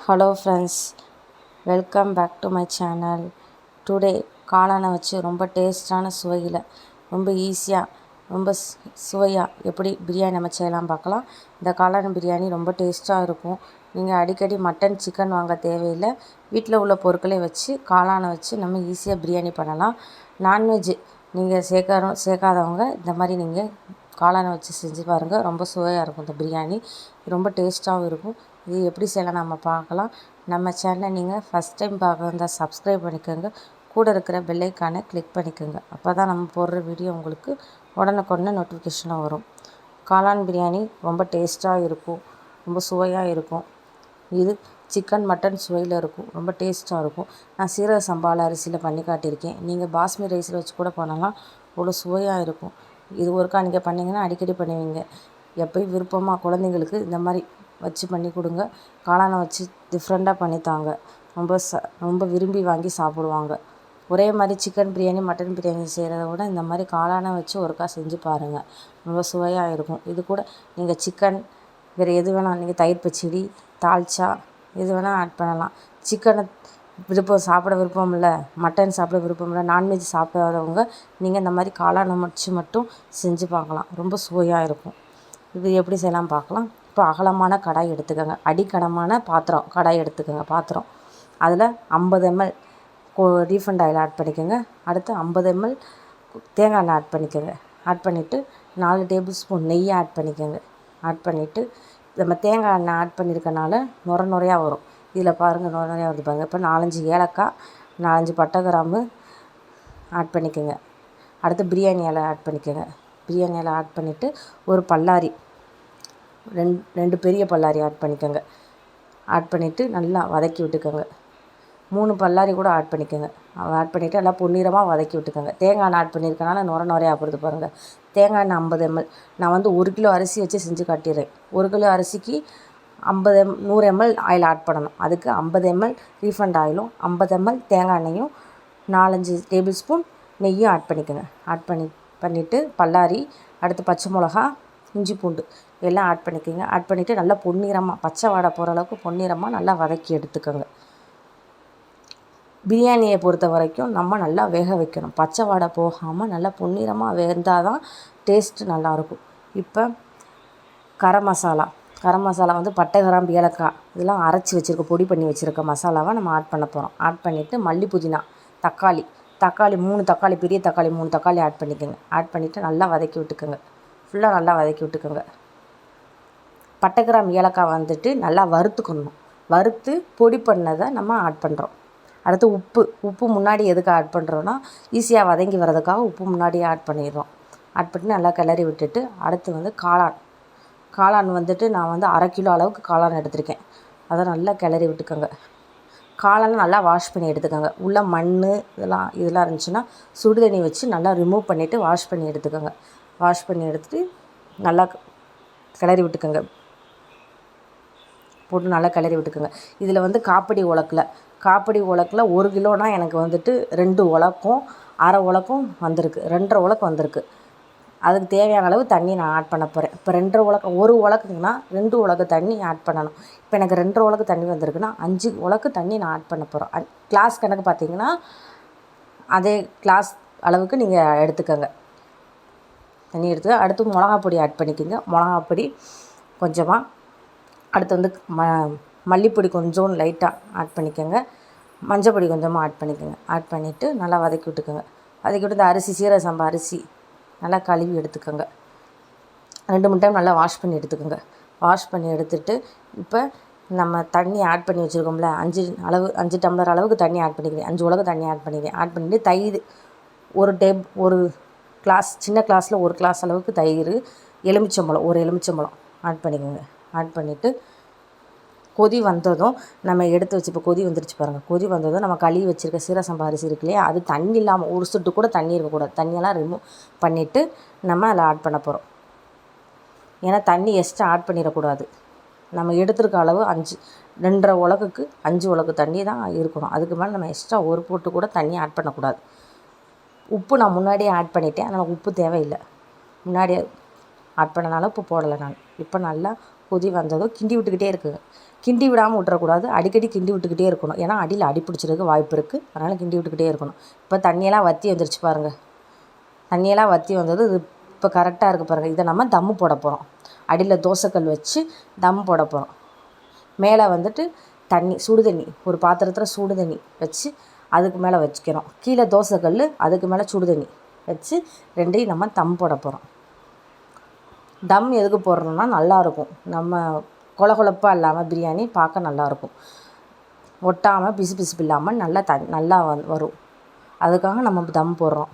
Hello friends, welcome back to my channel. Today காளானை வச்சு ரொம்ப டேஸ்டான சுவையில் ரொம்ப ஈஸியாக ரொம்ப சுவையாக எப்படி பிரியாணி நம்ம செய்யலாம் பார்க்கலாம். இந்த காளான் பிரியாணி ரொம்ப டேஸ்ட்டாக இருக்கும். நீங்கள் அடிக்கடி மட்டன் சிக்கன் வாங்க தேவையில்லை. வீட்டில் உள்ள பொருட்களை வச்சு காளானை வச்சு நம்ம ஈஸியாக பிரியாணி பண்ணலாம். நான்வெஜ் நீங்கள் சேர்க்காதவங்க இந்த மாதிரி நீங்கள் காளானை வச்சு செஞ்சு பாருங்கள். ரொம்ப சுவையாக இருக்கும். இந்த பிரியாணி ரொம்ப டேஸ்ட்டாகவும் இருக்கும். இது எப்படி செய்யலாம் நம்ம பார்க்கலாம். நம்ம சேனலை நீங்கள் ஃபஸ்ட் டைம் பார்க்க வந்தால் சப்ஸ்கிரைப் பண்ணிக்கோங்க. கூட இருக்கிற பெல் ஐக்கானை கிளிக் பண்ணிக்கோங்க. அப்போ தான் நம்ம போடுற வீடியோ உங்களுக்கு உடனுக்குடனே நோட்டிஃபிகேஷனாக வரும். காளான் பிரியாணி ரொம்ப டேஸ்ட்டாக இருக்கும், ரொம்ப சுவையாக இருக்கும். இது சிக்கன் மட்டன் சுவையில் இருக்கும், ரொம்ப டேஸ்ட்டாக இருக்கும். நான் சீரக சம்பாவில் அரிசியில் பண்ணி காட்டியிருக்கேன். நீங்கள் பாஸ்மதி ரைஸில் வச்சு கூட பண்ணலாம், அவ்வளோ சுவையாக இருக்கும். இது ஒருக்கா நீங்கள் பண்ணிங்கன்னா அடிக்கடி பண்ணுவீங்க. எப்போயும் விருப்பமாக குழந்தைங்களுக்கு இந்த மாதிரி வச்சு பண்ணி கொடுங்க. காளானை வச்சு டிஃப்ரெண்ட்டாக பண்ணித்தாங்க. ரொம்ப விரும்பி வாங்கி சாப்பிடுவாங்க. ஒரே மாதிரி சிக்கன் பிரியாணி மட்டன் பிரியாணி செய்கிறத விட இந்த மாதிரி காளானை வச்சு ஒருக்கா செஞ்சு பாருங்கள். ரொம்ப சுவையாக இருக்கும். இது கூட நீங்கள் சிக்கன் வேறு எது வேணால், நீங்கள் தயிர் பச்சடி, தால்ச்சா எது வேணால் ஆட் பண்ணலாம். சிக்கனை சாப்பிட விருப்பம் இல்லை, மட்டன் சாப்பிட விருப்பம் இல்லை, நான்வெஜ் சாப்பிடாதவங்க நீங்கள் இந்த மாதிரி காளானை மட்டும் செஞ்சு பார்க்கலாம். ரொம்ப சுவையாக இருக்கும். இது எப்படி செய்யலாம் பார்க்கலாம். இப்போ அகலமான கடாய் எடுத்துக்கோங்க. அடிக்கனமான கடாய் எடுத்துக்கோங்க. பாத்திரம் அதில் 50 ml ரீஃபண்ட் ஆயில் ஆட் பண்ணிக்கோங்க. அடுத்து 50 ml தேங்காய் எண்ணெய் ஆட் பண்ணிக்கோங்க. ஆட் பண்ணிவிட்டு 4 டேபிள் ஸ்பூன் நெய் ஆட் பண்ணிக்கோங்க. ஆட் பண்ணிவிட்டு நம்ம தேங்காய் எண்ணெய் ஆட் பண்ணியிருக்கனால நுரையாக வரும். இதில் பாருங்கள், நுரையாக வருது பாருங்கள். இப்போ 4-5 ஏலக்காய், 4-5 பட்டை கிராம்பு ஆட் பண்ணிக்கோங்க. அடுத்து பிரியாணி இலை ஆட் பண்ணிக்கோங்க. பிரியாணி இலை ஆட் பண்ணிவிட்டு ஒரு பல்லாரி, ரெண்டு பெரிய பல்லாரி ஆட் பண்ணிக்கோங்க. ஆட் பண்ணிவிட்டு நல்லா வதக்கி விட்டுக்கோங்க. 3 பல்லாரி கூட ஆட் பண்ணிக்கோங்க. ஆட் பண்ணிவிட்டு நல்லா பொன்னிறமாக வதக்கி விட்டுக்கோங்க. தேங்காய் எண்ணெய் ஆட் பண்ணியிருக்கனால நுரையாக போடுது பாருங்கள். தேங்காய் எண்ணெய் 50 ml. நான் 1 கிலோ அரிசி வச்சு செஞ்சு காட்டிடுறேன். 1 கிலோ அரிசிக்கு 100 ml ஆயில் ஆட் பண்ணணும். அதுக்கு 50 ml ரீஃபண்ட் ஆயிலும் 50 ml தேங்காய் எண்ணெயும் 4-5 டேபிள் ஸ்பூன் நெய்யும் ஆட் பண்ணிக்கோங்க. ஆட் பண்ணிவிட்டு பல்லாரி, அடுத்து பச்சை மிளகா, இஞ்சி பூண்டு எல்லாம் ஆட் பண்ணிக்கோங்க. ஆட் பண்ணிவிட்டு நல்லா பொன்னிறமாக, பச்சை வாடை போகிற அளவுக்கு பொன்னிறமாக நல்லா வதக்கி எடுத்துக்கோங்க. பிரியாணியை பொறுத்த வரைக்கும் நம்ம நல்லா வேக வைக்கணும். பச்சை வாடை போகாமல் நல்லா பொன்னிறமாக வெந்தால் தான் டேஸ்ட்டு நல்லாயிருக்கும். இப்போ கரம் மசாலா பட்டை கிராம்பு ஏலக்காய் இதெல்லாம் அரைச்சி வச்சுருக்க, பொடி பண்ணி வச்சுருக்க மசாலாவை நம்ம ஆட் பண்ண போகிறோம். ஆட் பண்ணிவிட்டு மல்லி புதினா, தக்காளி 3 தக்காளி, பெரிய தக்காளி 3 தக்காளி ஆட் பண்ணிக்கோங்க. ஆட் பண்ணிவிட்டு நல்லா வதக்கி விட்டுக்கோங்க. ஃபுல்லாக நல்லா வதக்கி விட்டுக்கோங்க. பட்டை கிராம்பு ஏலக்காய் நல்லா வறுத்துக்கணும். வறுத்து பொடி பண்ணதை நம்ம ஆட் பண்ணுறோம். அடுத்து உப்பு முன்னாடி எதுக்கு ஆட் பண்ணுறோன்னா, ஈஸியாக வதங்கி வர்றதுக்காக உப்பு முன்னாடியே ஆட் பண்ணிடுறோம். ஆட் பண்ணி நல்லா கிளறி விட்டுட்டு அடுத்து காளான் நான் 1/2 கிலோ அளவுக்கு காளான் எடுத்திருக்கேன். அதை நல்லா கிளறி விட்டுக்கோங்க. காளானை நல்லா வாஷ் பண்ணி எடுத்துக்கோங்க. உள்ள மண் இதெல்லாம் இருந்துச்சுன்னா சுடு தண்ணி வச்சு நல்லா ரிமூவ் பண்ணிவிட்டு வாஷ் பண்ணி எடுத்துக்கோங்க. வாஷ் பண்ணி எடுத்துகிட்டு நல்லா கிளறி விட்டுக்கோங்க. போட்டு நல்லா கிளறி விட்டுக்கோங்க. இதில் காப்படி உலக்கில் 1 கிலோனா எனக்கு 2 உலக்கும் 1/2 உலக்கும் வந்திருக்கு, 2.5 உலக்கு வந்திருக்கு. அதுக்கு தேவையான அளவு தண்ணி நான் ஆட் பண்ண போகிறேன். இப்போ 2.5 உலக்கு, 1 உலக்குங்கன்னா 2 உலக்கு தண்ணி ஆட் பண்ணணும். இப்போ எனக்கு 2.5 உலக்கு தண்ணி வந்திருக்குன்னா 5 உலக்கு தண்ணி நான் ஆட் பண்ண போகிறேன். கிளாஸ் கணக்கு பார்த்திங்கன்னா அதே கிளாஸ் அளவுக்கு நீங்கள் எடுத்துக்கோங்க. தண்ணி எடுத்து அடுத்து மிளகாப்பொடி ஆட் பண்ணிக்கோங்க. மிளகாப்பொடி கொஞ்சமாக, அடுத்து மல்லிப்பொடி கொஞ்சம் லைட்டாக ஆட் பண்ணிக்கோங்க. மஞ்சள் பொடி கொஞ்சமாக ஆட் பண்ணிக்கோங்க. ஆட் பண்ணிவிட்டு நல்லா வதக்கி விட்டுக்கோங்க. வதக்கி விட்டு இந்த அரிசி, சீரக சம்பா அரிசி நல்லா கழுவி எடுத்துக்கோங்க. 2-3 டைம் நல்லா வாஷ் பண்ணி எடுத்துக்கோங்க. வாஷ் பண்ணி எடுத்துகிட்டு இப்போ நம்ம தண்ணி ஆட் பண்ணி வச்சுருக்கோம்ல, 5 டம்ளர் அளவுக்கு தண்ணி ஆட் பண்ணிக்கிறேன். 5 உலக்கு தண்ணி ஆட் பண்ணிக்கிறேன். ஆட் பண்ணிவிட்டு தயிர் ஒரு கிளாஸ், சின்ன கிளாஸில் 1 கிளாஸ் அளவுக்கு தயிர், ஒரு எலுமிச்சம்பழம் ஆட் பண்ணிக்கோங்க. ஆட் பண்ணிவிட்டு கொதி வந்ததும் நம்ம எடுத்து வச்சு, இப்போ கொதி வந்துருச்சு பாருங்கள். கொதி வந்ததும் நம்ம கழுவி வச்சுருக்க சீரக சம்பா அரிசி இருக்கு இல்லையா, அது தண்ணி இல்லாமல், ஒரு சொட்டு கூட தண்ணி இருக்கக்கூடாது. தண்ணியெல்லாம் ரிமூவ் பண்ணிவிட்டு நம்ம அதில் ஆட் பண்ண போகிறோம். ஏன்னா தண்ணி எக்ஸ்ட்ரா ஆட் பண்ணிடக்கூடாது. நம்ம எடுத்துருக்க அளவு 2.5 உலக்குக்கு 5 உலக்கு தண்ணி தான் இருக்கணும். அதுக்கு மேலே நம்ம எக்ஸ்ட்ரா ஒரு போட்டு கூட தண்ணி ஆட் பண்ணக்கூடாது. உப்பு நான் முன்னாடியே ஆட் பண்ணிட்டேன், அதனால் உப்பு தேவையில்லை. முன்னாடியே ஆட் பண்ணனால உப்பு போடலை நான். இப்போ நல்லா கொதி வந்ததும் கிண்டி விட்டுக்கிட்டே இருக்குங்க. கிண்டி விடாமல் விட்டுறக்கூடாது, அடிக்கடி கிண்டி விட்டுக்கிட்டே இருக்கணும். ஏன்னா அடியில் அடி பிடிச்சிருக்கு வாய்ப்பு இருக்குது. அதனால் கிண்டி விட்டுக்கிட்டே இருக்கணும். இப்போ தண்ணியெல்லாம் வற்றி வந்துருச்சு பாருங்கள். தண்ணியெல்லாம் வற்றி வந்தது. இது இப்போ கரெக்டாக இருக்குது பாருங்கள். இதை நம்ம தம்மு போட போகிறோம். அடியில் தோசைக்கல் வச்சு தம் போட போகிறோம். மேலே வந்துட்டு சுடு தண்ணி, ஒரு பாத்திரத்தில் சுடு தண்ணி வச்சு அதுக்கு மேலே வச்சுக்கிறோம். கீழே தோசைக்கல், அதுக்கு மேலே சுடு தண்ணி வச்சு ரெண்டையும் நம்ம தம் போட போகிறோம். தம் எதுக்கு போடுறோம்னா நல்லாயிருக்கும். நம்ம கொலகொலப்பாக இல்லாமல் பிரியாணி பார்க்க நல்லாயிருக்கும். ஒட்டாமல் பிசு பிசுப்பு இல்லாமல் நல்லா வரும். அதுக்காக நம்ம தம் போடுறோம்.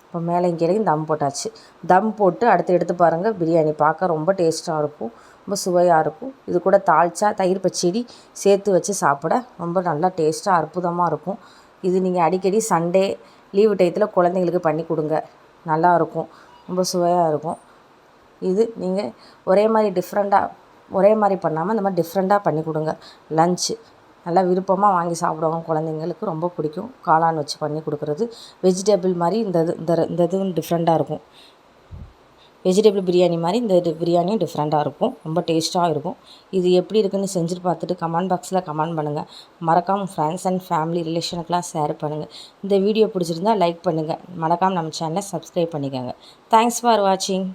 இப்போ மேலே இங்கேயும் தம் போட்டாச்சு. தம் போட்டு அடுத்து எடுத்து பாருங்கள். பிரியாணி பார்க்க ரொம்ப டேஸ்ட்டாக இருக்கும், ரொம்ப சுவையாக இருக்கும். இது கூட தாளிச்சா தயிர் பச்சடி சேர்த்து வச்சு சாப்பிட ரொம்ப நல்லா டேஸ்ட்டாக அற்புதமாக இருக்கும். இது நீங்கள் அடிக்கடி சண்டே லீவு டயத்தில் குழந்தைங்களுக்கு பண்ணி கொடுங்க, நல்லாயிருக்கும், ரொம்ப சுவையாக இருக்கும். இது நீங்கள் ஒரே மாதிரி பண்ணாமல் இந்த மாதிரி டிஃப்ரெண்ட்டாக பண்ணி கொடுங்க. லஞ்சு நல்லா விருப்பமாக வாங்கி சாப்பிடுவாங்க. குழந்தைங்களுக்கு ரொம்ப பிடிக்கும் காளான் வச்சு பண்ணி கொடுக்குறது. வெஜிடபிள் மாதிரி இந்த இதுவும் டிஃப்ரெண்ட்டாக இருக்கும். வெஜிடபிள் பிரியாணி மாதிரி இந்த பிரியாணியும் டிஃப்ரெண்ட்டாக இருக்கும், ரொம்ப டேஸ்ட்டாக இருக்கும். இது எப்படி இருக்குதுன்னு செஞ்சுட்டு பார்த்துட்டு கமெண்ட் பாக்ஸில் கமெண்ட் பண்ணுங்கள். மறக்காமல் ஃப்ரெண்ட்ஸ் அண்ட் ஃபேமிலி ரிலேஷனுக்கெலாம் ஷேர் பண்ணுங்கள். இந்த வீடியோ பிடிச்சிருந்தால் லைக் பண்ணுங்கள். மறக்காமல் நம்ம சேனலை சப்ஸ்கிரைப் பண்ணிக்கோங்க. தேங்க்ஸ் ஃபார் வாட்சிங்.